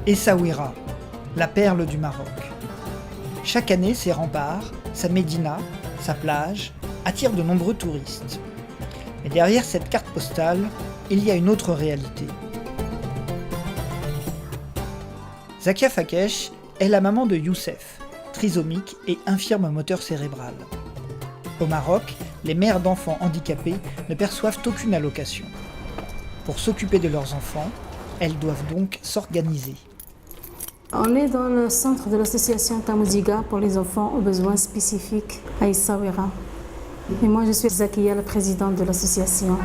Essaouira, la perle du Maroc. Chaque année, ses remparts, sa médina, sa plage attirent de nombreux touristes. Mais derrière cette carte postale, il y a une autre réalité. Zakia Fakesh est la maman de Youssef, trisomique et infirme moteur cérébral. Au Maroc, les mères d'enfants handicapés ne perçoivent aucune allocation. Pour s'occuper de leurs enfants, elles doivent donc s'organiser. On est dans le centre de l'association Tamouziga pour les enfants aux besoins spécifiques à Essaouira. Et moi, je suis Zakia, la présidente de l'association.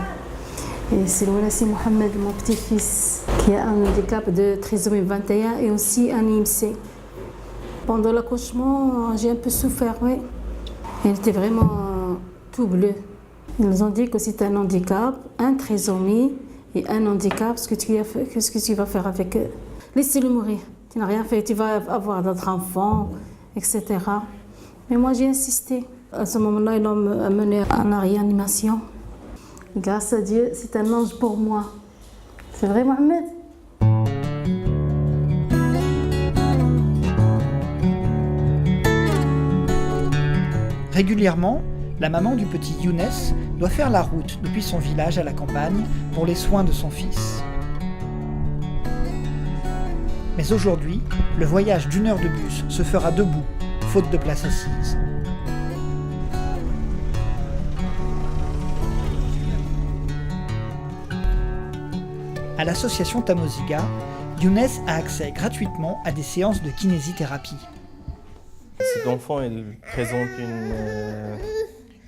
Et c'est Loulassi Mohamed, mon petit-fils, qui a un handicap de trisomie 21 et aussi un IMC. Pendant l'accouchement, j'ai un peu souffert, oui. Il était vraiment tout bleu. Ils ont dit que c'est un handicap, un trisomie et un handicap. Qu'est-ce que tu vas faire avec eux? Laissez-le mourir. Tu n'as rien fait, tu vas avoir d'autres enfants, etc. Mais moi, j'ai insisté. À ce moment-là, ils l'ont amené en réanimation. Grâce à Dieu, c'est un ange pour moi. C'est vrai, Mohamed? Régulièrement, la maman du petit Younes doit faire la route depuis son village à la campagne pour les soins de son fils. Mais aujourd'hui, le voyage d'1 heure de bus se fera debout, faute de place assise. À l'association Tamouziga, Younes a accès gratuitement à des séances de kinésithérapie. Cet enfant il présente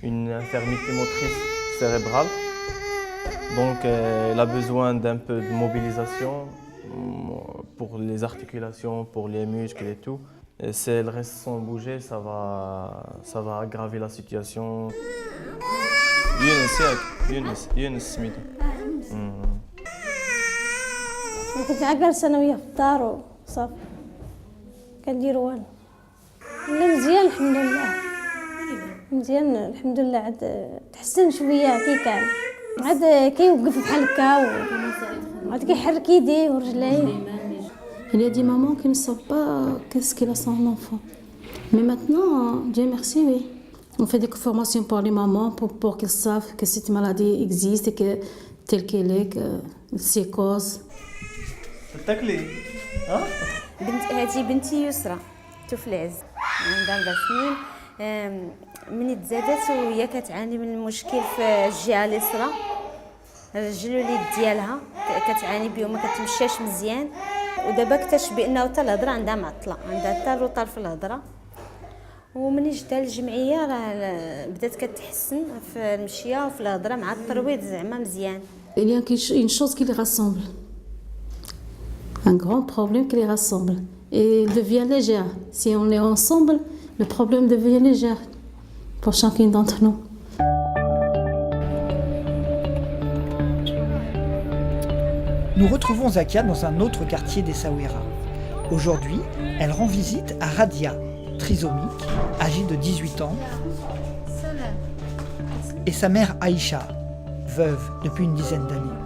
une infirmité motrice cérébrale, donc il a besoin d'un peu de mobilisation pour les articulations, pour les muscles et tout. Et si elle reste sans bouger, ça va aggraver la situation. Younes سميتو. كنت عقل ثانوية في الدار وصافي كندير والو. لا مزيان الحمد لله. مزيان الحمد لله عاد تحسن شوية كي كان. عاد كيوقف بحال هكا وعاد كيحرك يديه ورجليه. Il y a des mamans qui ne savent pas qu'est-ce qu'il a son enfant. Mais maintenant, Dieu merci, oui. On fait des formations pour les mamans pour qu'elles savent que cette maladie existe et que telle qu'elle est, que c'est cause. تاكلي ها؟ هذه بنتي يسرى تفلعز عندها 4 سنين. مني تزادت وهي كتعاني من المشكل في الجهه اليسرى، الرجل واليد ديالها كتعاني بهم، ما كتمشاش مزيان. ودابا اكتشف بانه حتى الهضره عندها معطله، عندها حتى الروطار في الهضره. ومني جدها للجمعيه راه بدات كتحسن في المشيه وفي الهضره مع الترويض زعما مزيان. Il y a une chose qui les rassemble. Un grand problème qui les rassemble. Et il devient léger. Si on est ensemble, le problème devient léger pour chacun d'entre nous. Nous retrouvons Zakia dans un autre quartier d'Essaouira. Aujourd'hui, elle rend visite à Radia, trisomique, âgée de 18 ans, et sa mère Aïcha, veuve depuis une dizaine d'années.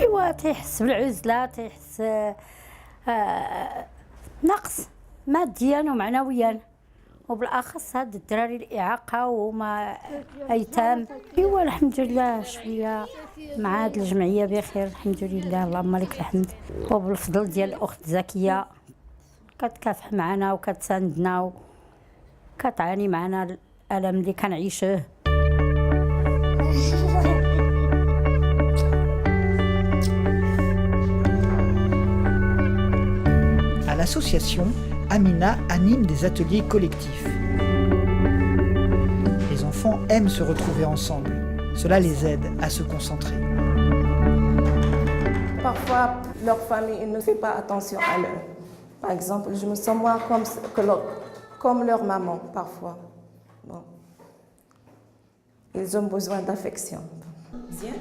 ايوا تيحس بالعزله، تيحس نقص ماديا ومعنويا، وبالاخص هاد الدراري الاعاقه وما ايتام. ايوا الحمد لله شويه مع هاد الجمعيه بخير الحمد لله، اللهم لك الحمد. وبالفضل ديال الاخت زكيه كتكافح معنا وكتساندنا وكتعاني معنا الالم اللي كنعيشوه. À l'association, Amina anime des ateliers collectifs. Les enfants aiment se retrouver ensemble. Cela les aide à se concentrer. Parfois, leur famille ne fait pas attention à eux. Par exemple, je me sens moi comme leur maman, parfois. Bon. Ils ont besoin d'affection. Bien.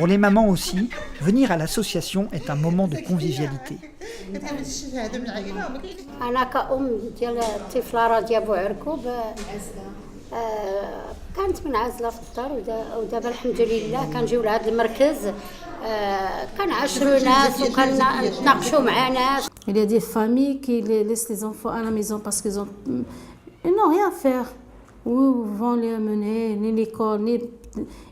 Pour les mamans aussi, venir à l'association est un moment de convivialité. انا كأم ديال الطفله راضيه بوعركوب كانت منعزله في الدار ودابا الحمد لله كنجيو لهذا المركز كنعاشروا ناس وكنتناقشوا مع ناس. Il y a des familles qui laissent les enfants à la maison parce qu'ils n'ont rien à faire. Où vont les amener, ni l'école, il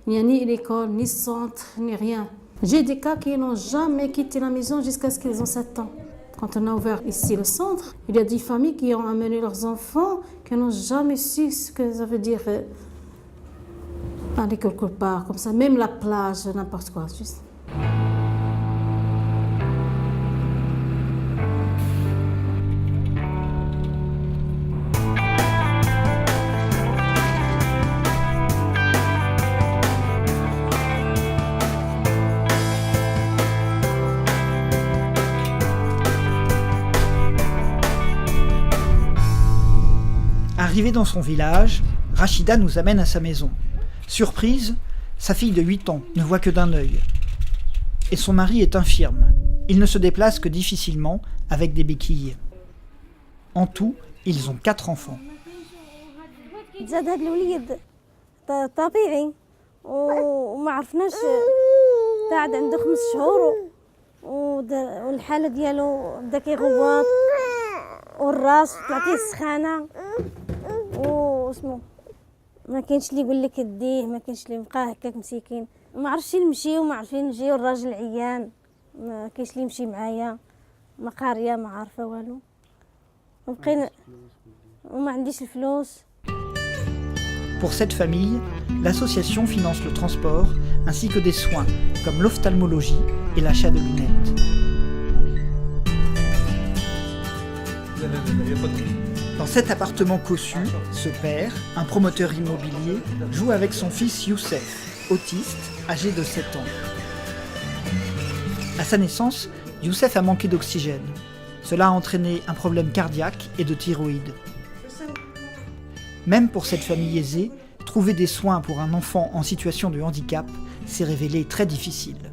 n'y a ni l'école, ni centre, ni rien. J'ai des cas qui n'ont jamais quitté la maison jusqu'à ce qu'ils ont 7 ans. Quand on a ouvert ici le centre, il y a des familles qui ont amené leurs enfants qui n'ont jamais su ce que ça veut dire aller quelque part, comme ça, même la plage, n'importe quoi. Juste. Arrivée dans son village, Rachida nous amène à sa maison. Surprise, sa fille de 8 ans ne voit que d'un œil. Et son mari est infirme. Il ne se déplace que difficilement avec des béquilles. En tout, ils ont 4 enfants. زاد هاد الوليد طبيعي وما عرفناش قاعد عنده 5 شهور والحاله ديالو بدا كيغوط والراس طلعتيه السخانه واسمو ما كاينش اللي يقول لك يديه ما كاينش اللي يبقى هكاك مسكين ما عرفش نمشيو ما عارفين نجيو الراجل عيان ما كاينش اللي يمشي معايا ما قاريه ما عارفه والو وبقينا وما عنديش الفلوس. Pour cette famille, l'association finance le transport ainsi que des soins comme l'ophtalmologie et l'achat de lunettes. Dans cet appartement cossu, ce père, un promoteur immobilier, joue avec son fils Youssef, autiste, âgé de 7 ans. À sa naissance, Youssef a manqué d'oxygène. Cela a entraîné un problème cardiaque et de thyroïde. Même pour cette famille aisée, trouver des soins pour un enfant en situation de handicap s'est révélé très difficile.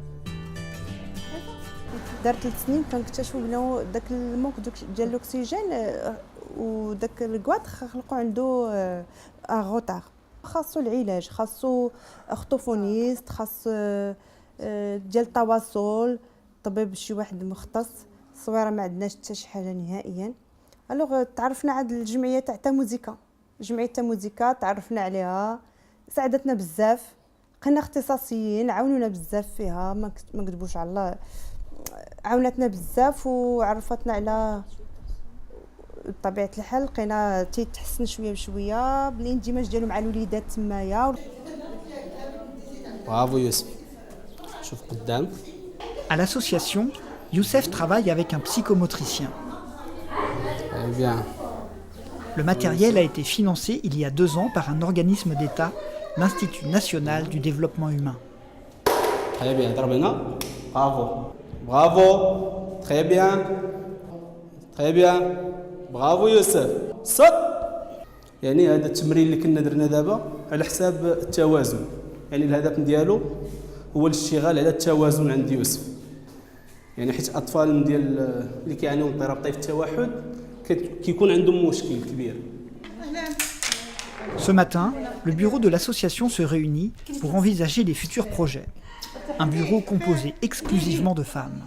دار 3 سنين كنكتشفوا بانه داك الموك ديال الاكسجين وداك الكواط خلقوا عنده غوطار خاصو العلاج خاصو اختوفونيست خاص ديال التواصل طبيب شي واحد مختص الصويره ما عندناش حتى شي حاجه نهائيا. الوغ تعرفنا على الجمعيه تاع تاموزيكا جمعيه تاموزيكا تعرفنا عليها ساعدتنا بزاف لقينا اختصاصيين عاونونا بزاف فيها ما نكذبوش على الله عاونتنا بزاف وعرفتنا على طبيعه الحال لقينا تيتحسن شويه بشويه بالاندماج ديالو مع الوليدات تمايا. برافو يوسف شوف قدام. À l'association, Youssef travaille avec un psychomotricien. Très bien. Le matériel a été financé il y a 2 ans par un organisme d'État, l'Institut national du développement humain. Très bien, ضربنا. Bravo. Bravo. Très bien. Très bien. Bravo يوسف. صد. يعني هذا التمرين اللي كنا درنا دابا على حساب التوازن. يعني الهدف ديالو هو الاشتغال على التوازن عند يوسف. يعني حيت الاطفال ديال اللي كيعانيو من اضطراب طيف التوحد كيكون عندهم مشكل كبير. Ce matin, le bureau de l'association se réunit pour envisager les futurs projets. Un bureau composé exclusivement de femmes.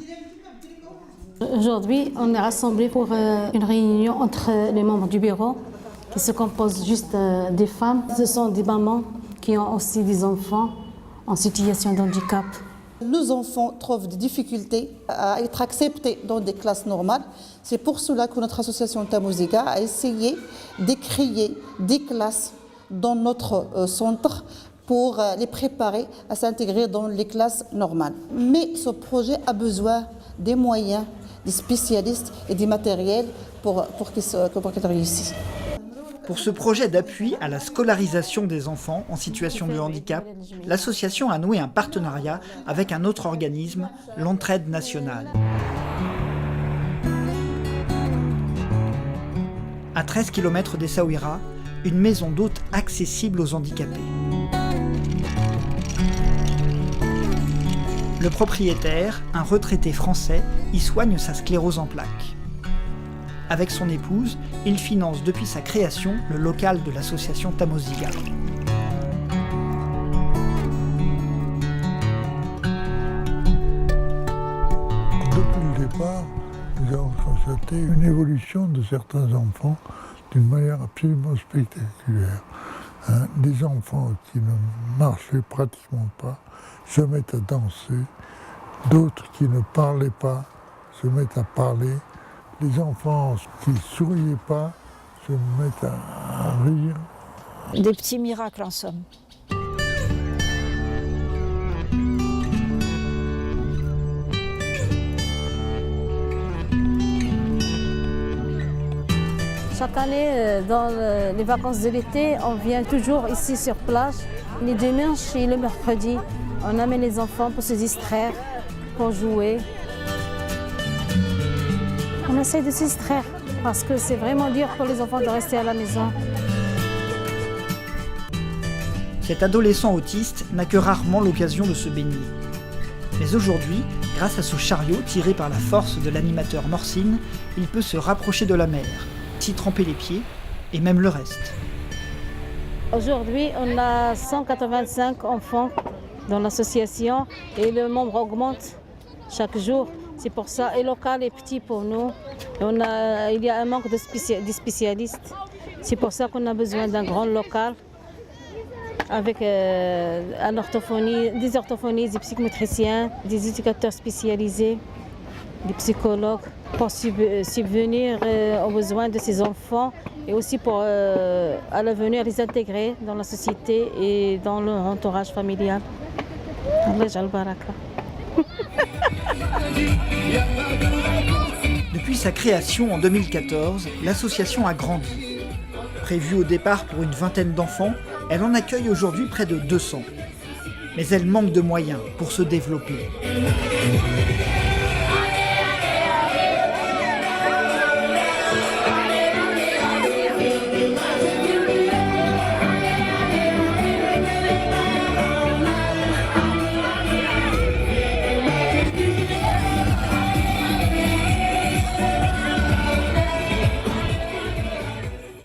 Aujourd'hui, on est rassemblés pour une réunion entre les membres du bureau qui se composent juste des femmes. Ce sont des mamans qui ont aussi des enfants en situation de handicap. Nos enfants trouvent des difficultés à être acceptés dans des classes normales. C'est pour cela que notre association Tamouziga a essayé de créer des classes dans notre centre pour les préparer à s'intégrer dans les classes normales. Mais ce projet a besoin des moyens, des spécialistes et des matériels pour qu'il réussisse. Pour ce projet d'appui à la scolarisation des enfants en situation de handicap, l'association a noué un partenariat avec un autre organisme, l'Entraide nationale. À 13 km d'Essaouira, une maison d'hôtes accessible aux handicapés. Le propriétaire, un retraité français, y soigne sa sclérose en plaques. Avec son épouse, il finance depuis sa création le local de l'association Tamoziga. Depuis le départ, nous avons constaté une évolution de certains enfants d'une manière absolument spectaculaire. Des enfants qui ne marchaient pratiquement pas se mettent à danser, d'autres qui ne parlaient pas se mettent à parler, les enfants qui ne souriaient pas se mettent à rire. Des petits miracles en somme. Chaque année, dans les vacances de l'été, on vient toujours ici sur plage. Les dimanches et le mercredi, on amène les enfants pour se distraire, pour jouer. On essaie de se distraire parce que c'est vraiment dur pour les enfants de rester à la maison. Cet adolescent autiste n'a que rarement l'occasion de se baigner. Mais aujourd'hui, grâce à ce chariot tiré par la force de l'animateur Morcine, il peut se rapprocher de la mer, s'y tremper les pieds et même le reste. Aujourd'hui, on a 185 enfants dans l'association et le nombre augmente chaque jour. C'est pour ça, et le local est petit pour nous. Il y a un manque de spécialistes. C'est pour ça qu'on a besoin d'un grand local avec des orthophonistes, des psychométriciens, des éducateurs spécialisés, des psychologues pour subvenir aux besoins de ces enfants et aussi pour à l'avenir les intégrer dans la société et dans leur entourage familial. Allah yaj'al baraka. Depuis sa création en 2014, l'association a grandi. Prévue au départ pour une vingtaine d'enfants, elle en accueille aujourd'hui près de 200. Mais elle manque de moyens pour se développer.